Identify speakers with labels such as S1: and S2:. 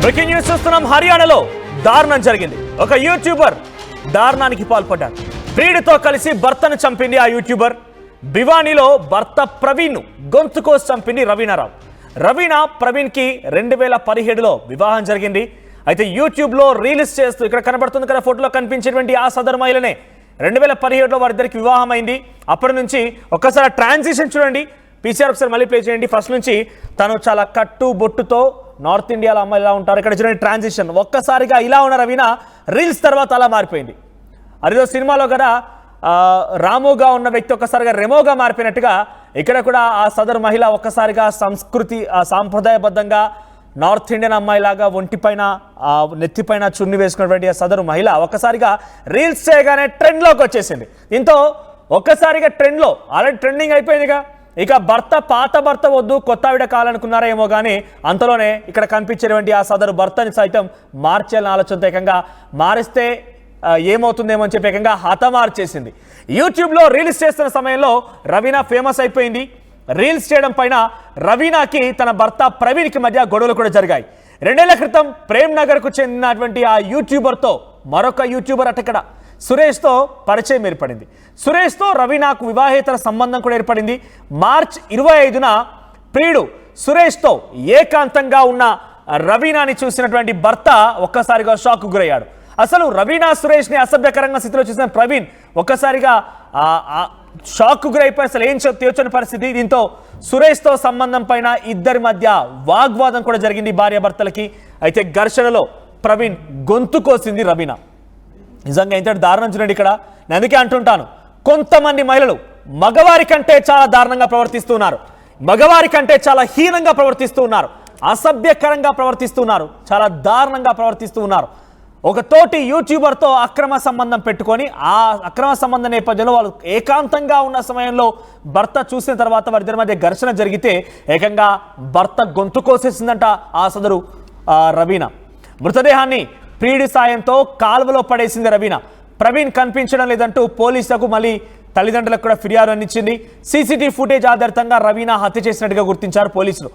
S1: Breaking news చూస్తున్నాం. హర్యానాలో దారుణం జరిగింది. ఒక యూట్యూబర్ దారుణానికి పాల్పడ్డాడు. ప్రియుడితో కలిసి భర్తను చంపింది ఆ యూట్యూబర్. భివానీలో భర్త ప్రవీణ్ గొంతు కోసి చంపింది రవీనారావు. రవీనా ప్రవీణ్కి 2017లో వివాహం జరిగింది. అయితే యూట్యూబ్లో రీల్స్ చేస్తూ ఇక్కడ కనబడుతుంది కదా ఫోటోలో కనిపించేటువంటి ఆ సదరు మహిళనే 2017లో వారిద్దరికి వివాహం అయింది. అప్పటి నుంచి ఒక్కసారి ట్రాన్సిషన్ చూడండి. పీసీఆర్ ఒకసారి మళ్ళీ ప్లే చేయండి. ఫస్ట్ నుంచి తను చాలా కట్టు బొట్టుతో నార్త్ ఇండియాలో అమ్మాయి ఇలా ఉంటారు. ఇక్కడ చూడండి ట్రాన్సిషన్. ఒక్కసారిగా ఇలా ఉన్న రవీనా రీల్స్ తర్వాత అలా మారిపోయింది. అదేదో సినిమాలో కదా రాముగా ఉన్న వ్యక్తి ఒక్కసారిగా రెమోగా మారిపోయినట్టుగా ఇక్కడ కూడా ఆ సదరు మహిళ ఒక్కసారిగా సంస్కృతి సాంప్రదాయబద్ధంగా నార్త్ ఇండియన్ అమ్మాయిలాగా ఒంటిపైన నెత్తిపైన చున్ని వేసుకున్నటువంటి ఆ సదరు మహిళ ఒక్కసారిగా రీల్స్ చేయగానే ట్రెండ్లోకి వచ్చేసింది. దీంతో ఒక్కసారిగా ట్రెండ్లో ఆల్రెడీ ట్రెండింగ్ అయిపోయిందిగా. ఇక పాత భర్త వద్దు కొత్త ఆవిడ కావాలనుకున్నారా ఏమో కానీ అంతలోనే ఇక్కడ కనిపించేటువంటి ఆ సదరు భర్తని సైతం మార్చేయాలని ఆలోచనతో ఏకంగా మారిస్తే ఏమవుతుందేమో అని చెప్పి ఏకంగా హతమార్చేసింది. యూట్యూబ్లో రీల్స్ చేస్తున్న సమయంలో రవీనా ఫేమస్ అయిపోయింది. రీల్స్ చేయడం పైన రవీనాకి తన భర్త ప్రవీణ్కి మధ్య గొడవలు కూడా జరిగాయి. 2 ఏళ్ల క్రితం ప్రేమ్ నగర్కు చెందినటువంటి ఆ యూట్యూబర్తో మరొక యూట్యూబర్ అటక్కడ సురేష్తో పరిచయం ఏర్పడింది. సురేష్తో రవీనాకు వివాహేతర సంబంధం కూడా ఏర్పడింది. మార్చ్ 25న ప్రియుడు సురేష్తో ఏకాంతంగా ఉన్న రవీనాని చూసినటువంటి భర్త ఒక్కసారిగా షాక్ గురయ్యాడు. అసలు రవీనా సురేష్ని అసభ్యకరంగా స్థితిలో చూసిన ప్రవీణ్ ఒక్కసారిగా షాక్ గురైపోయి అసలు ఏం తీర్చని పరిస్థితి. దీంతో సురేష్తో సంబంధం పైన ఇద్దరి మధ్య వాగ్వాదం కూడా జరిగింది భార్యాభర్తలకి. అయితే ఘర్షణలో ప్రవీణ్ గొంతు కోసింది రవీనా. నిజంగా ఎంత దారుణం చూడండి. ఇక్కడ నేను అందుకే అంటుంటాను, కొంతమంది మహిళలు మగవారి కంటే చాలా దారుణంగా ప్రవర్తిస్తున్నారు, మగవారి కంటే చాలా హీనంగా ప్రవర్తిస్తూ ఉన్నారు, అసభ్యకరంగా ప్రవర్తిస్తున్నారు, చాలా దారుణంగా ప్రవర్తిస్తూ ఉన్నారు. ఒక తోటి యూట్యూబర్తో అక్రమ సంబంధం పెట్టుకొని ఆ అక్రమ సంబంధ నేపథ్యంలో వాళ్ళు ఏకాంతంగా ఉన్న సమయంలో భర్త చూసిన తర్వాత వారిద్దరి మధ్య ఘర్షణ జరిగితే ఏకంగా భర్త గొంతు కోసేసిందంట ఆ సదరు రవీనా. మృతదేహాన్ని ప్రియుడి సాయంతో కాలువలో పడేసింది రవీనా. ప్రవీణ్ కనిపించడం లేదంటూ పోలీసులకు మళ్ళీ తల్లిదండ్రులకు కూడా ఫిర్యాదు అందించింది. సీసీటీవీ ఫుటేజ్ ఆధారితంగా రవీనా హత్య చేసినట్టుగా గుర్తించారు పోలీసులు.